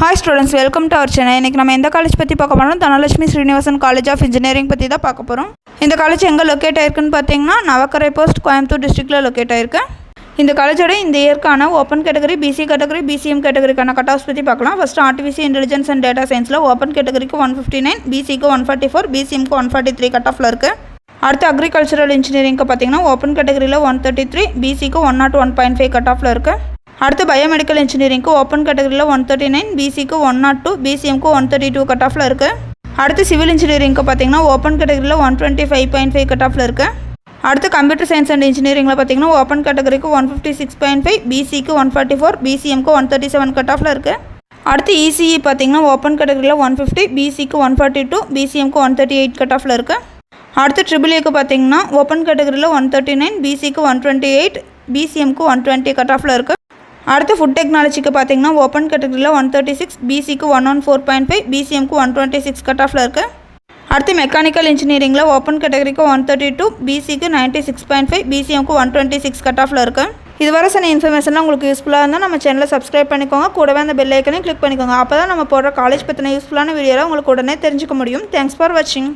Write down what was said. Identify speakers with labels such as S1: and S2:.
S1: Hi students, welcome to our channel. இன்னைக்கு நம்ம எந்த காலேஜ் பத்தி பார்க்க போறோம்? Dhanalakshmi Srinivasan college of engineering பத்தி தான் பார்க்க போறோம். இந்த காலேஜ் எங்க லொகேட் ஆயிருக்குன்னு பாத்தீங்கன்னா நவக்கரை போஸ்ட் கோயம்புத்தூர் டிஸ்ட்ரிக்ட்ல லொகேட் ஆயிருக்கு. இந்த காலேஜோட இந்த இயர்க்கான open category, BC category, BCM கேட்டகரிக்கான கட் ஆஃப்ஸ் பத்தி பார்க்கலாம். First artificial intelligence and data சயின்ஸ்ல ஓபன் கேட்டகரிக்கு 159, பிசிக்கு 144, பிசிஎம்க்கு 143 கட் ஆஃப்ல இருக்கு. அடுத்து அக்ரிகல்ச்சரல் இன்ஜினியரிங்க்கு பாத்தீங்கன்னா ஓபன் கேட்டகரியில 133, பிசிக்கு 101.5 கட் ஆஃப்ல இருக்கு. அடுத்து பயோமெடிக்கல் இன்ஜினியரிங்க்கு ஓப்பன் கேட்டகரியில் 139, பிசிக்கு 102, பிசிஎம்க்கு 132 கட் ஆஃபில் இருக்குது. அடுத்து சிவில் இன்ஜினியரிங்க்கு பார்த்தீங்கன்னா ஓப்பன் கேட்டகரியில் 125.5 கட் ஆஃபில் இருக்குது. அடுத்து கம்ப்யூட்டர் சயின்ஸ் அண்ட் இன்ஜினியரிங்கில் பார்த்தீங்கன்னா ஓப்பன் கேட்டகரிக்கு 156.5, பிசிக்கு 144, பிசிஎம்க்கு 137 கட் ஆஃபில் இருக்குது. அடுத்து இசிஇ பார்த்தீங்கன்னா ஓப்பன் கேட்டகரியில் 150, பிசிக்கு 142, பிசிஎம்க்கு 138 கட் ஆஃபில் இருக்குது. அடுத்து ட்ரிபிள்ஏக்கு பார்த்தீங்கன்னா ஓப்பன் கேட்டகரியில் 139, பிசிக்கு 128, பிசிஎம்க்கு 120 கட் ஆஃபில் இருக்குது. அடுத்து ஃபுட் டெக்னாலஜிக்கு பார்த்தீங்கன்னா ஓப்பன் கேட்டகரியில் 136, பிசிக்கு 114.5, பிசிஎம்க்கு 126 கட் ஆஃபில் இருக்குது. அடுத்து மெக்கானிக்கல் இன்ஜினியரிங்கில் ஓப்பன் கேட்டகரிக்கு 132, பிசிக்கு 96.5, பிசிஎம்க்கு 126 கட் ஆஃபில் இருக்குது. இதுவரை சொன்ன இன்ஃபர்மேஷன்லாம் உங்களுக்கு யூஸ்ஃபுல்லாக இருந்தால் நம்ம சேனலை சப்ஸ்கிரைப் பண்ணிக்கோங்க. கூடவே அந்த பெல் ஐக்கனையும் கிளிக் பண்ணிக்கோங்க. அப்போ தான் நம்ம போடுற காலேஜ் பற்றின யூஸ்ஃபுல்லான வீடியோவில் உங்களுக்கு உடனே தெரிஞ்சுக்க முடியும். தேங்க்ஸ் ஃபார் வாட்சிங்.